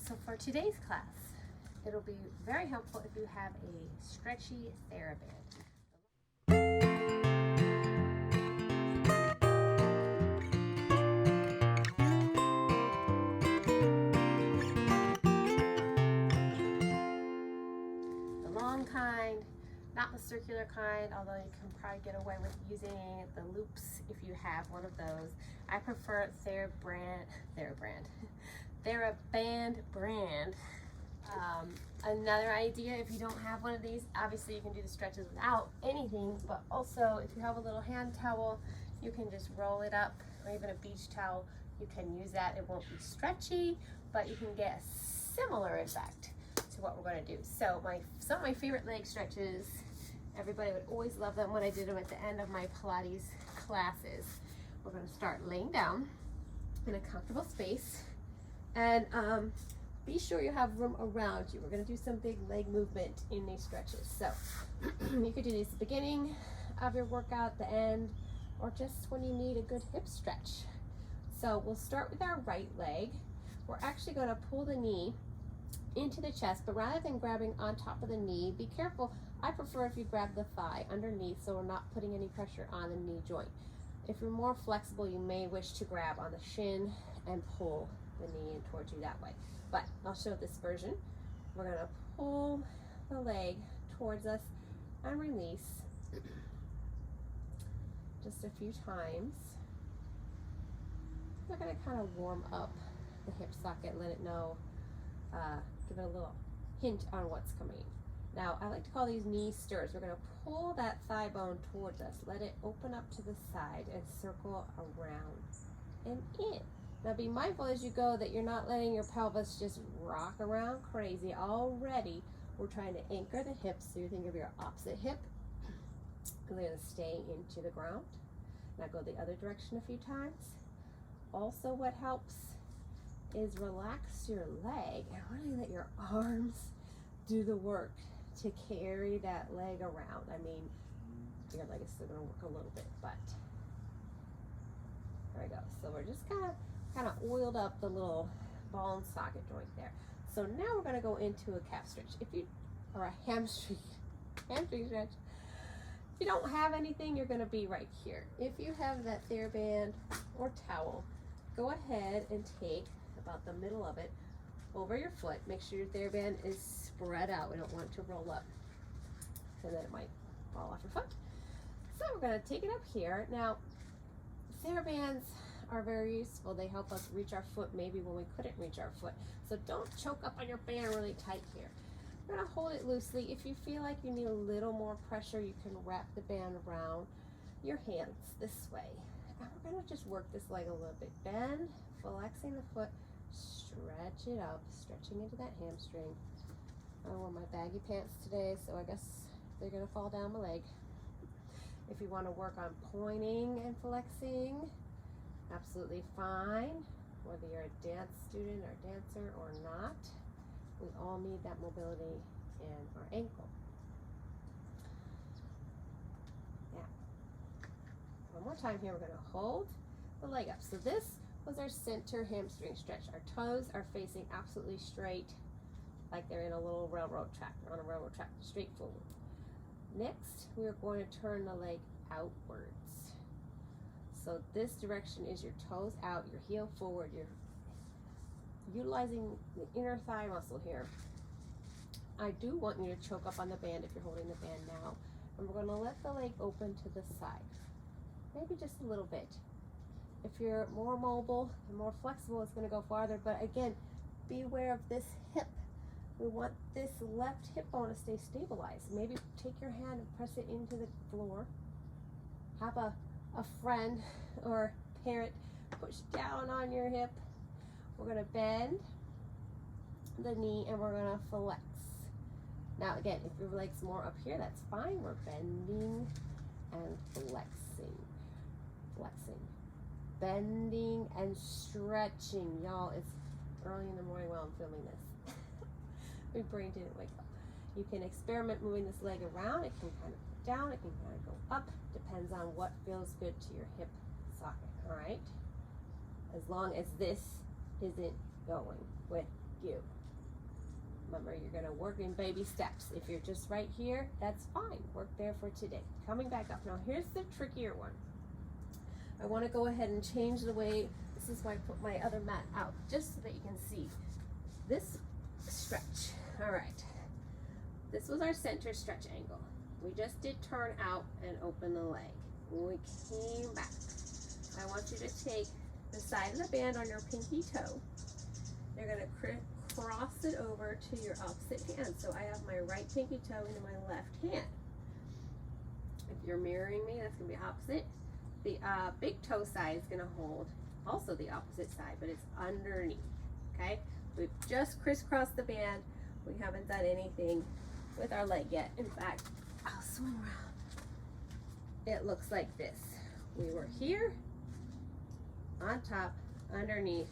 So for today's class, it'll be very helpful if you have a stretchy Theraband. The long kind, not the circular kind, although you can probably get away with using the loops if you have one of those. I prefer Theraband brand. Another idea, if you don't have one of these, obviously you can do the stretches without anything, but also if you have a little hand towel, you can just roll it up, or even a beach towel, you can use that. It won't be stretchy, but you can get a similar effect to what we're going to do. So some of my favorite leg stretches, everybody would always love them when I did them at the end of my Pilates classes. We're going to start laying down in a comfortable space, and be sure you have room around you. We're going to do some big leg movement in these stretches. So you could do these at the beginning of your workout, the end, or just when you need a good hip stretch. So we'll start with our right leg. We're actually going to pull the knee into the chest, but rather than grabbing on top of the knee, be careful. I prefer if you grab the thigh underneath, so we're not putting any pressure on the knee joint. If you're more flexible, you may wish to grab on the shin and pull the knee in towards you that way. But I'll show this version. We're going to pull the leg towards us and release just a few times. We're going to kind of warm up the hip socket, let it know, give it a little hint on what's coming. Now, I like to call these knee stirs. We're going to pull that thigh bone towards us, let it open up to the side and circle around and in. Now be mindful as you go that you're not letting your pelvis just rock around crazy. Already, we're trying to anchor the hips, so you think of your opposite hip. We're going to stay into the ground. Now go the other direction a few times. Also, what helps is relax your leg and really let your arms do the work to carry that leg around. I mean, your leg is still going to work a little bit, but there we go. So we're just kind of oiled up the little ball and socket joint there. So now we're going to go into a calf stretch, or a hamstring stretch. If you don't have anything, you're going to be right here. If you have that Theraband or towel, go ahead and take about the middle of it over your foot. Make sure your Theraband is spread out. We don't want it to roll up, and then it might fall off your foot. So we're going to take it up here. Now, Therabands are very useful. They help us reach our foot maybe when we couldn't reach our foot. So don't choke up on your band really tight here. We're going to hold it loosely. If you feel like you need a little more pressure, you can wrap the band around your hands this way. And we're going to just work this leg a little bit. Bend, flexing the foot, stretch it up, stretching into that hamstring. I wore my baggy pants today, so I guess they're going to fall down my leg. If you want to work on pointing and flexing, absolutely fine. Whether you're a dance student or dancer or not, we all need that mobility in our ankle. Now, one more time here, we're going to hold the leg up. So this was our center hamstring stretch. Our toes are facing absolutely straight, like they're in a little railroad track. They're on a railroad track, straight forward. Next, we're going to turn the leg outwards. So this direction is your toes out, your heel forward. You're utilizing the inner thigh muscle here. I do want you to choke up on the band if you're holding the band now. And we're going to let the leg open to the side, maybe just a little bit. If you're more mobile and more flexible, it's going to go farther. But again, be aware of this hip. We want this left hip bone to stay stabilized. Maybe take your hand and press it into the floor. Have a friend or parent push down on your hip. We're going to bend the knee and we're going to flex. Now again, if your leg's more up here, that's fine. We're bending and flexing. Bending and stretching. Y'all, it's early in the morning while I'm filming this. My brain didn't wake up. You can experiment moving this leg around. It can kind of go down, it can kind of go up. Depends on what feels good to your hip socket, all right? As long as this isn't going with you. Remember, you're gonna work in baby steps. If you're just right here, that's fine. Work there for today. Coming back up. Now here's the trickier one. I wanna go ahead and change the way, this is why I put my other mat out, just so that you can see this stretch. All right, this was our center stretch angle. We just did turn out and open the leg. When we came back, I want you to take the side of the band on your pinky toe. You're gonna cross it over to your opposite hand. So I have my right pinky toe into my left hand. If you're mirroring me, that's gonna be opposite. The big toe side is gonna hold also the opposite side, but it's underneath, okay? We've just crisscrossed the band. We haven't done anything with our leg yet. In fact, I'll swing around. It looks like this. We were here, on top, underneath,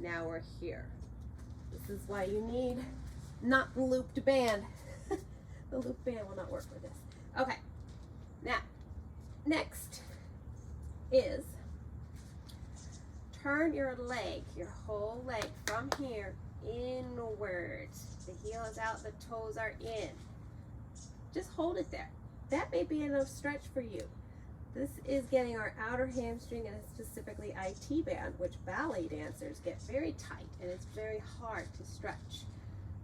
now we're here. This is why you need not the looped band. The looped band will not work for this. Okay, now, next is turn your leg, your whole leg from here inwards. The heel is out, the toes are in. Just hold it there. That may be enough stretch for you. This is getting our outer hamstring and specifically IT band, which ballet dancers get very tight and it's very hard to stretch.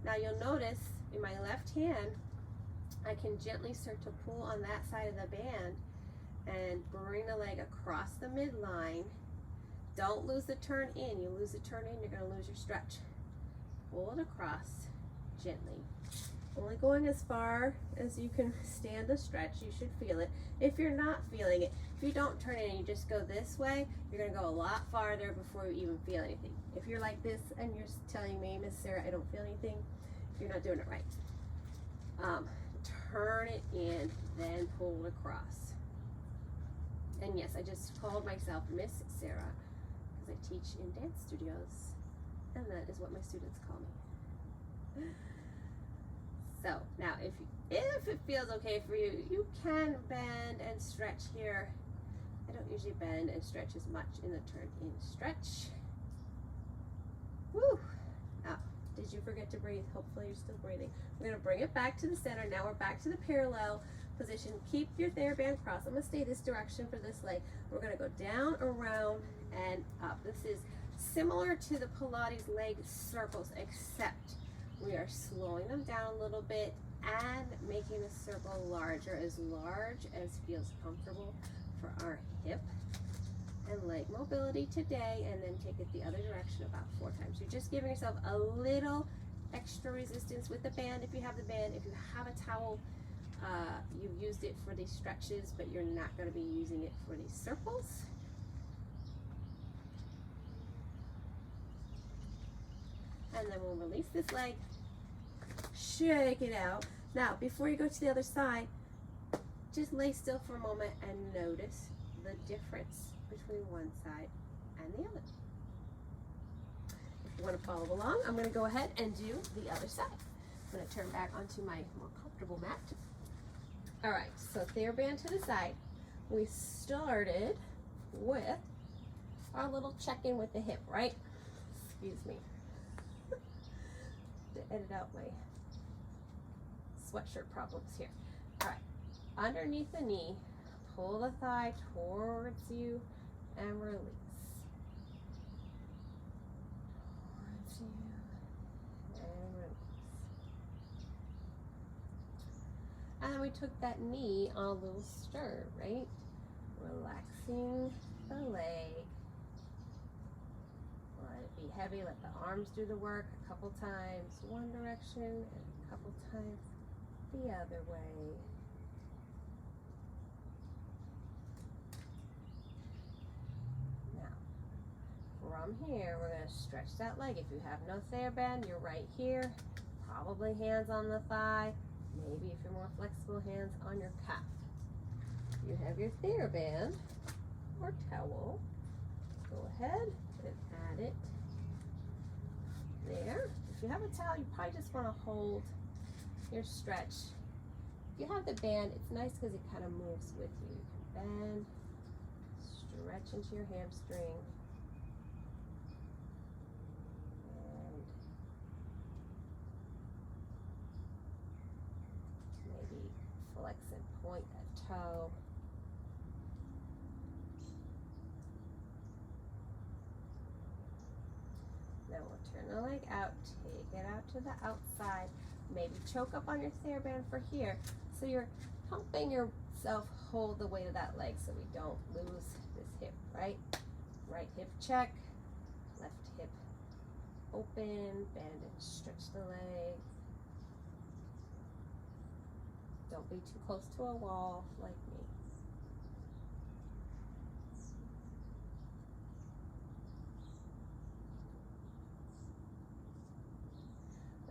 Now you'll notice in my left hand, I can gently start to pull on that side of the band and bring the leg across the midline. Don't lose the turn in. You lose the turn in, you're gonna lose your stretch. Pull it across gently. Only going as far as you can stand the stretch. You should feel it. If you're not feeling it, if you don't turn in and you just go this way, you're gonna go a lot farther before you even feel anything. If you're like this and you're telling me, Miss Sarah, I don't feel anything, you're not doing it right. Turn it in, then pull it across. And yes, I just called myself Miss Sarah because I teach in dance studios, and that is what my students call me. So now if it feels okay for you, you can bend and stretch here. I don't usually bend and stretch as much in the turn in stretch. Woo! Now, did you forget to breathe? Hopefully you're still breathing. We're gonna bring it back to the center. Now we're back to the parallel position. Keep your Theraband crossed. I'm gonna stay this direction for this leg. We're gonna go down, around, and up. This is similar to the Pilates leg circles, except we are slowing them down a little bit and making the circle large as feels comfortable for our hip and leg mobility today, and then take it the other direction about 4 times. You're just giving yourself a little extra resistance with the band if you have the band. If you have a towel, you've used it for these stretches, but you're not going to be using it for these circles. And then we'll release this leg, shake it out. Now, before you go to the other side, just lay still for a moment and notice the difference between one side and the other. If you want to follow along, I'm going to go ahead and do the other side. I'm going to turn back onto my more comfortable mat. All right, so Theraband to the side. We started with our little check-in with the hip, right? Excuse me. To edit out my sweatshirt problems here. All right, underneath the knee, pull the thigh towards you and release. Towards you and release. And then we took that knee on a little stir, right? Relaxing the leg. Let it be heavy, let the arms do the work a couple times, one direction, and a couple times the other way. Now, from here, we're going to stretch that leg. If you have no Theraband, you're right here. Probably hands on the thigh. Maybe if you're more flexible, hands on your calf. You have your Theraband or towel. Go ahead and add it there. If you have a towel, you probably just want to hold your stretch. If you have the band, it's nice because it kind of moves with you. You can bend, stretch into your hamstring, and point that toe. Now we'll turn the leg out, take it out to the outside. Maybe choke up on your Theraband for here. So you're helping yourself hold the weight of that leg so we don't lose this hip, right? Right hip check, left hip open, bend and stretch the leg. Don't be too close to a wall like me.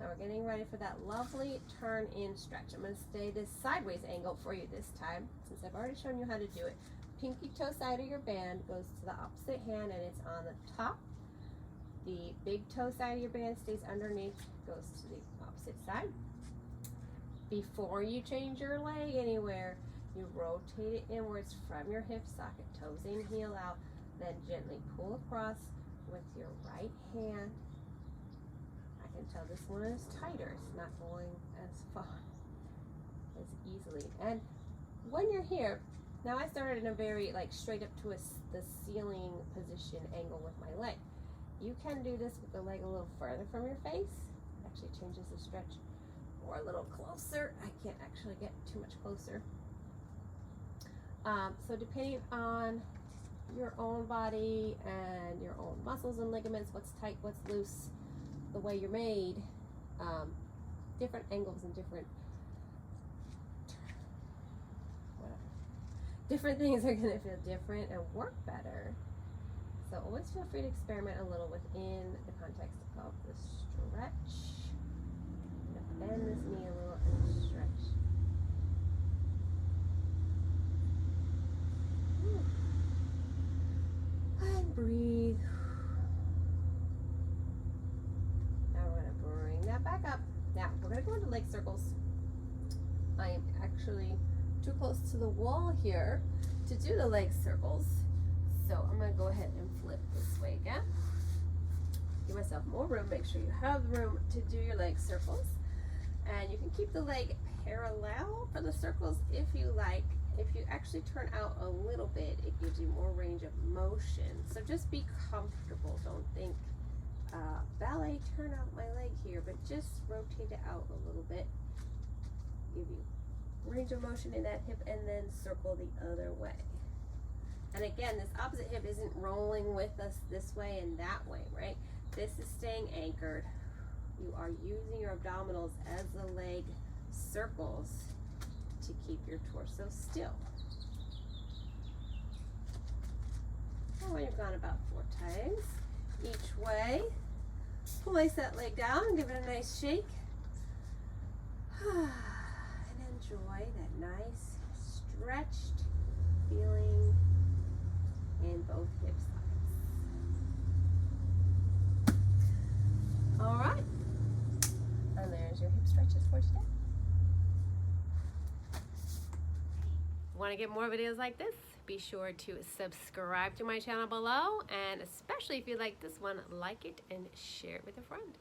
Now we're getting ready for that lovely turn in stretch. I'm going to stay this sideways angle for you this time, since I've already shown you how to do it. Pinky toe side of your band goes to the opposite hand and it's on the top. The big toe side of your band stays underneath, goes to the opposite side. Before you change your leg anywhere, you rotate it inwards from your hip socket, toes in, heel out, then gently pull across with your right hand. I can tell this one is tighter, it's not going as far as easily. And when you're here, now I started in a very like straight up to the ceiling position angle with my leg. You can do this with the leg a little further from your face. Actually changes the stretch. Or a little closer. I can't actually get too much closer. So depending on your own body and your own muscles and ligaments, what's tight, what's loose, the way you're made, different angles and different things are going to feel different and work better. So always feel free to experiment a little within the context of the stretch. Bend this knee a little and stretch. And breathe. Now we're going to bring that back up. Now we're going to go into leg circles. I am actually too close to the wall here to do the leg circles. So I'm going to go ahead and flip this way again. Give myself more room. Make sure you have room to do your leg circles. And you can keep the leg parallel for the circles if you like. If you actually turn out a little bit, it gives you more range of motion. So just be comfortable. Don't think, ballet, turn out my leg here, but just rotate it out a little bit. Give you range of motion in that hip and then circle the other way. And again, this opposite hip isn't rolling with us this way and that way, right? This is staying anchored. You are using your abdominals as the leg circles to keep your torso still. And when you've gone about 4 times each way, place that leg down and give it a nice shake. And enjoy that nice stretched feeling in both hip sides. All right. And there's your hip stretches for today. Want to get more videos like this? Be sure to subscribe to my channel below, and especially if you like this one, like it and share it with a friend.